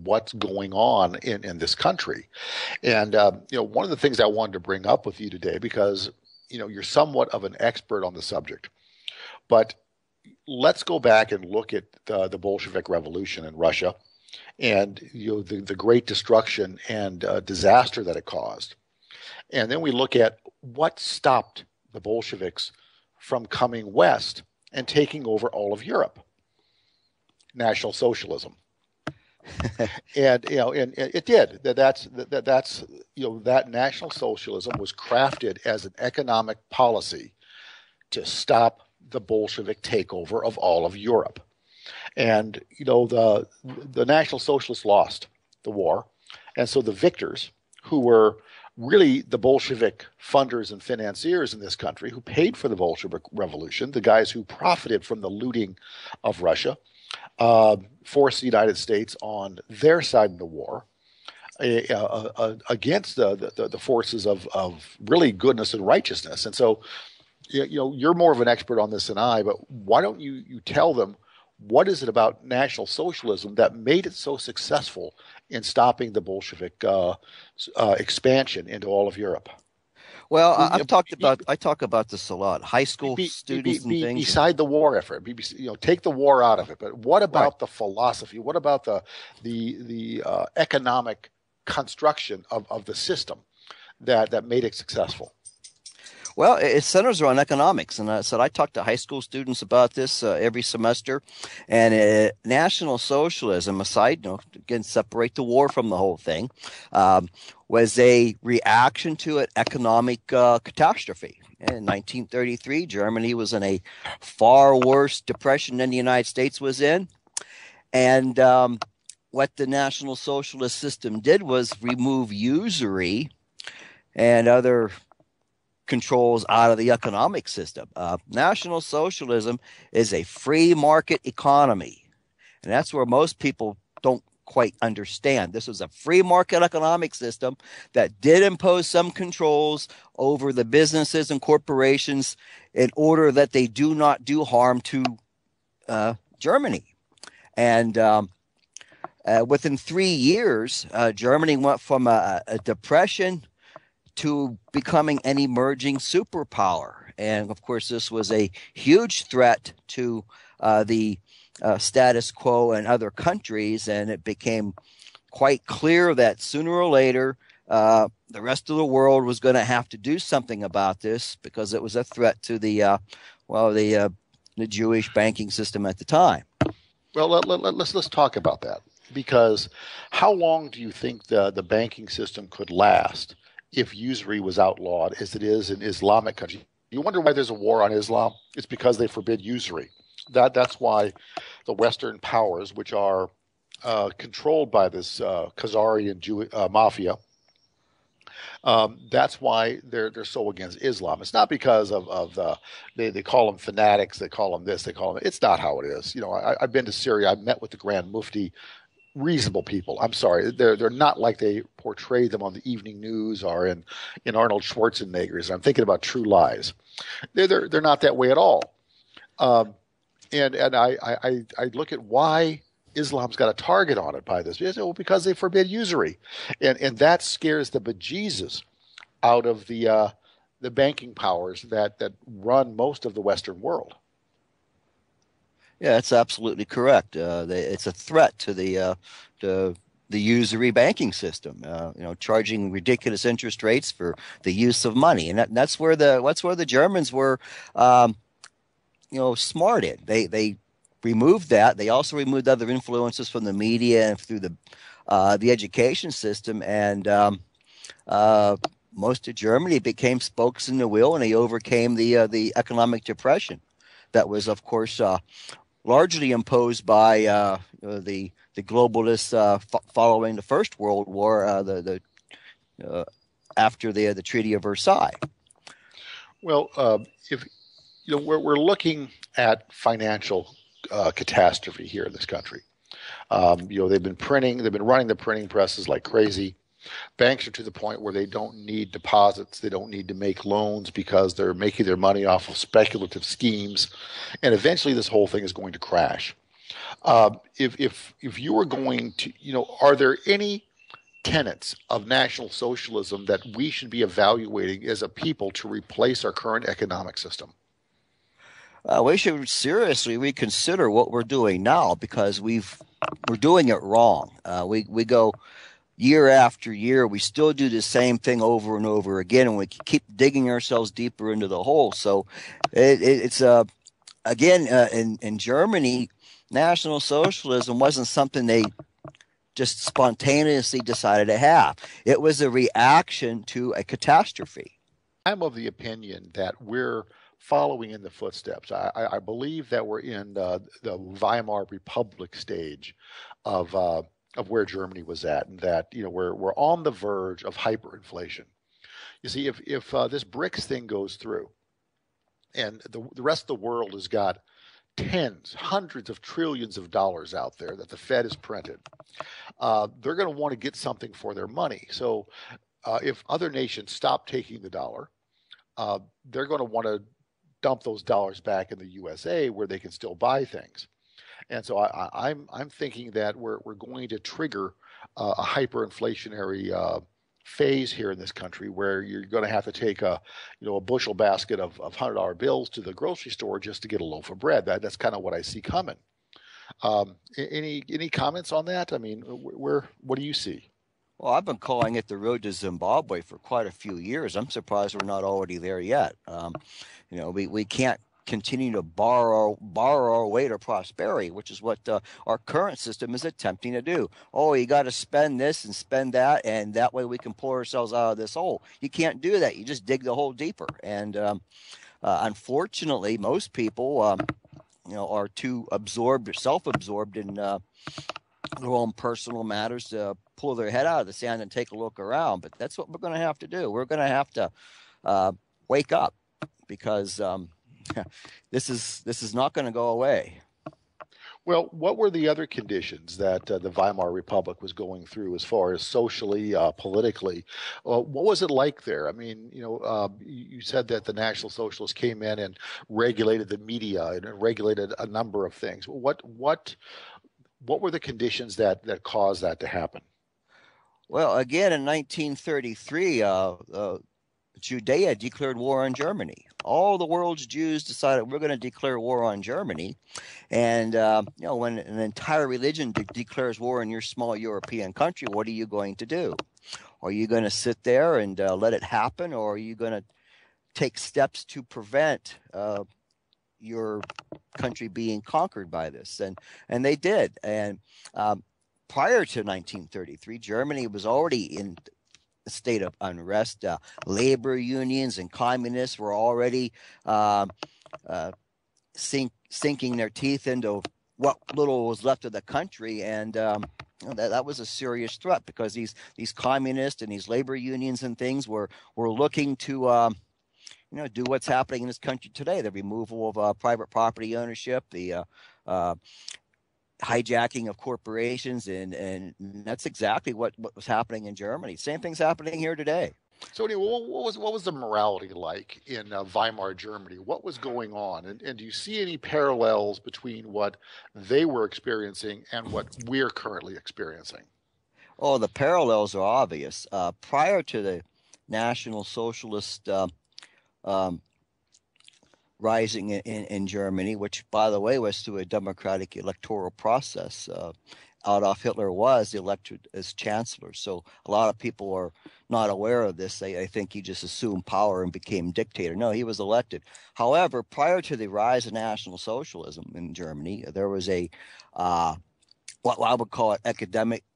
what's going on in this country. And one of the things I wanted to bring up with you today, because you're somewhat of an expert on the subject, but let's go back and look at the Bolshevik Revolution in Russia, and the great destruction and disaster that it caused. And then we look at what stopped the Bolsheviks from coming west and taking over all of Europe. National Socialism. And it did. That National Socialism was crafted as an economic policy to stop the Bolshevik takeover of all of Europe. And the National Socialists lost the war, and so the victors, who were really the Bolshevik funders and financiers in this country, who paid for the Bolshevik Revolution, the guys who profited from the looting of Russia, forced the United States on their side of the war against the forces of really goodness and righteousness. And so, you're more of an expert on this than I, but why don't you tell them, what is it about National Socialism that made it so successful in stopping the Bolshevik expansion into all of Europe? Well, I talk about this a lot. High school students and things. Beside the war effort, take the war out of it. But what about the philosophy? What about the economic construction of the system that made it successful? Well, it centers around economics, and I talk to high school students about this every semester. And National Socialism, aside, again, separate the war from the whole thing, was a reaction to an economic catastrophe. In 1933, Germany was in a far worse depression than the United States was in, and what the National Socialist system did was remove usury and other controls out of the economic system. National Socialism is a free market economy, and that's where most people don't quite understand. This was a free market economic system that did impose some controls over the businesses and corporations in order that they do not do harm to Germany. And within 3 years, Germany went from a depression to becoming an emerging superpower. And of course, this was a huge threat to the status quo in other countries. And it became quite clear that sooner or later, the rest of the world was going to have to do something about this, because it was a threat to the Jewish banking system at the time. Well, let's talk about that, because how long do you think the banking system could last if usury was outlawed as it is in Islamic countries? You wonder why there's a war on Islam? It's because they forbid usury. That's why the Western powers, which are controlled by this Khazarian Jew mafia, that's why they're so against Islam. It's not because of they call them fanatics, they call them this, they call them. It's not how it is. I've been to Syria. I've met with the Grand Mufti. Reasonable people. I'm sorry, they're not like they portray them on the evening news or in Arnold Schwarzenegger's. I'm thinking about True Lies. They're not that way at all. And I look at why Islam's got a target on it by this. Well, because they forbid usury, and that scares the bejesus out of the banking powers that run most of the Western world. Yeah, that's absolutely correct. It's a threat to the usury banking system. Charging ridiculous interest rates for the use of money, and that's where the Germans were, smarted. They removed that. They also removed other influences from the media and through the education system, and most of Germany became spokes in the wheel, and they overcame the economic depression that was, of course, largely imposed by the globalists following the First World War, after the Treaty of Versailles. Well, if we're looking at financial catastrophe here in this country. They've been running the printing presses like crazy. Banks are to the point where they don't need deposits. They don't need to make loans because they're making their money off of speculative schemes. And eventually this whole thing is going to crash. If you were going to, are there any tenets of National Socialism that we should be evaluating as a people to replace our current economic system? We should seriously reconsider what we're doing now because we're doing it wrong. We go year after year, we still do the same thing over and over again, and we keep digging ourselves deeper into the hole. So it's again in Germany, National Socialism wasn't something they just spontaneously decided to have. It was a reaction to a catastrophe. I'm of the opinion that we're following in the footsteps. I believe that we're in the Weimar Republic stage of where Germany was at, and that we're on the verge of hyperinflation. You see, if this BRICS thing goes through, and the rest of the world has got tens, hundreds of trillions of dollars out there that the Fed has printed, they're going to want to get something for their money. So if other nations stop taking the dollar, they're going to want to dump those dollars back in the USA where they can still buy things. And so I'm thinking that we're going to trigger a hyperinflationary phase here in this country where you're going to have to take a bushel basket of $100 bills to the grocery store just to get a loaf of bread. That's kind of what I see coming. Any comments on that? I mean, what do you see? Well, I've been calling it the road to Zimbabwe for quite a few years. I'm surprised we're not already there yet. We can't continue to borrow our way to prosperity, which is what our current system is attempting to do. Oh, you got to spend this and spend that, and that way we can pull ourselves out of this hole. You can't do that. You just dig the hole deeper. And unfortunately, most people, are too self-absorbed in their own personal matters to pull their head out of the sand and take a look around. But that's what we're going to have to do. We're going to have to wake up because this is not going to go away. Well, what were the other conditions that the Weimar Republic was going through as far as socially, politically? What was it like there? I mean, you said that the National Socialists came in and regulated the media and regulated a number of things. What were the conditions that caused that to happen? Well, again, in 1933, Judea declared war on Germany. All the world's Jews decided we're going to declare war on Germany. And, when an entire religion declares war in your small European country, what are you going to do? Are you going to sit there and let it happen, or are you going to take steps to prevent your country being conquered by this? And they did. And prior to 1933, Germany was already in a state of unrest. Labor unions and communists were already sinking their teeth into what little was left of the country, and that was a serious threat because these communists and these labor unions and things were looking to do what's happening in this country today: the removal of private property ownership, the hijacking of corporations, and that's exactly what was happening in Germany. Same thing's happening here today. So anyway, what was the morality like in Weimar Germany? What was going on, and do you see any parallels between what they were experiencing and what we're currently experiencing? Oh, the parallels are obvious. Prior to the National Socialist rising in Germany, which, by the way, was through a democratic electoral process. Adolf Hitler was elected as chancellor, so a lot of people are not aware of this. They think he just assumed power and became dictator. No, he was elected. However, prior to the rise of National Socialism in Germany, there was a what I would call an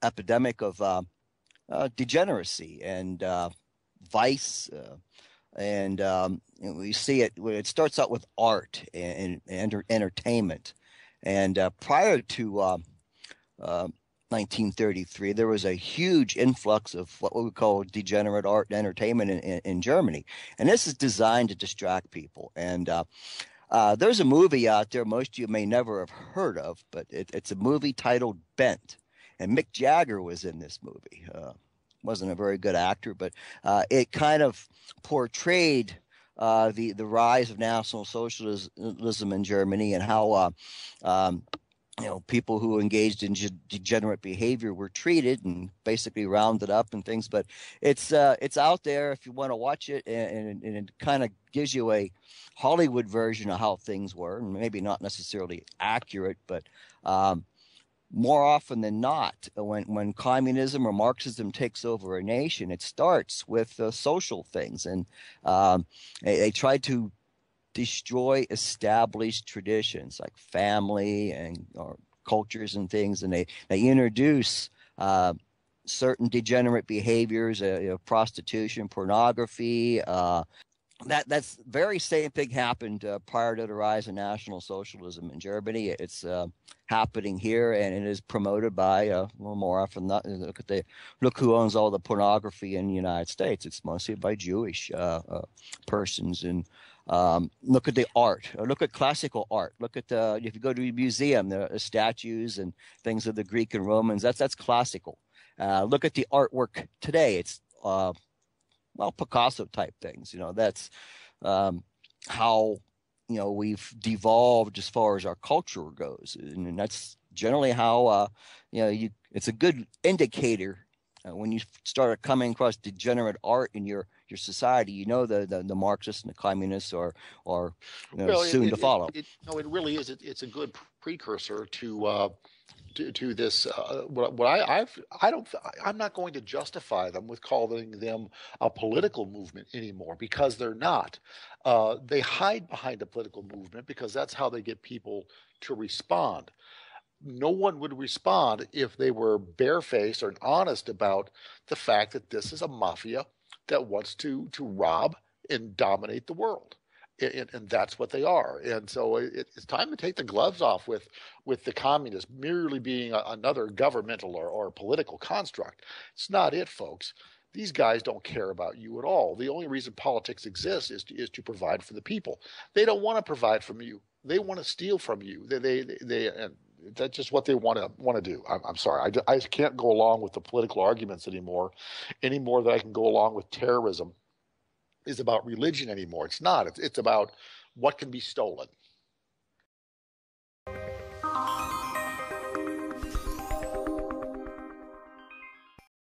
epidemic of degeneracy and vice. And we see it. It starts out with art and entertainment. And prior to 1933, there was a huge influx of what we would call degenerate art and entertainment in Germany. And this is designed to distract people. And there's a movie out there most of you may never have heard of, but it's a movie titled Bent. And Mick Jagger was in this movie. Wasn't a very good actor, but it kind of portrayed the rise of National Socialism in Germany and how people who engaged in degenerate behavior were treated and basically rounded up and things. But it's out there if you want to watch it, and it kind of gives you a Hollywood version of how things were, and maybe not necessarily accurate, but more often than not, when communism or Marxism takes over a nation, it starts with social things, and they try to destroy established traditions like family and or cultures and things, and they introduce certain degenerate behaviors, prostitution, pornography. That's very same thing happened prior to the rise of National Socialism in Germany. It's happening here, and it is promoted by well, more often not. Look who owns all the pornography in the United States. It's mostly by Jewish persons. And look at the art. Look at classical art. Look at if you go to a museum, the statues and things of the Greek and Romans. That's classical. Look at the artwork today. It's well, Picasso type things. That's how we've devolved as far as our culture goes, and that's generally how it's a good indicator when you start coming across degenerate art in your society. The Marxists and the communists are Well, soon to follow. it really is. It's a good precursor to this. I'm not going to justify them with calling them a political movement anymore, because they're not. They hide behind a political movement because that's how they get people to respond. No one would respond if they were barefaced or honest about the fact that this is a mafia that wants to rob and dominate the world. And that's what they are. And so it's time to take the gloves off with the communists merely being another governmental or political construct. It's not it, folks. These guys don't care about you at all. The only reason politics exists is to provide for the people. They don't want to provide from you. They want to steal from you. And that's just what they want to do. I'm sorry. I can't go along with the political arguments anymore than I can go along with terrorism is about religion anymore. It's not. It's about what can be stolen.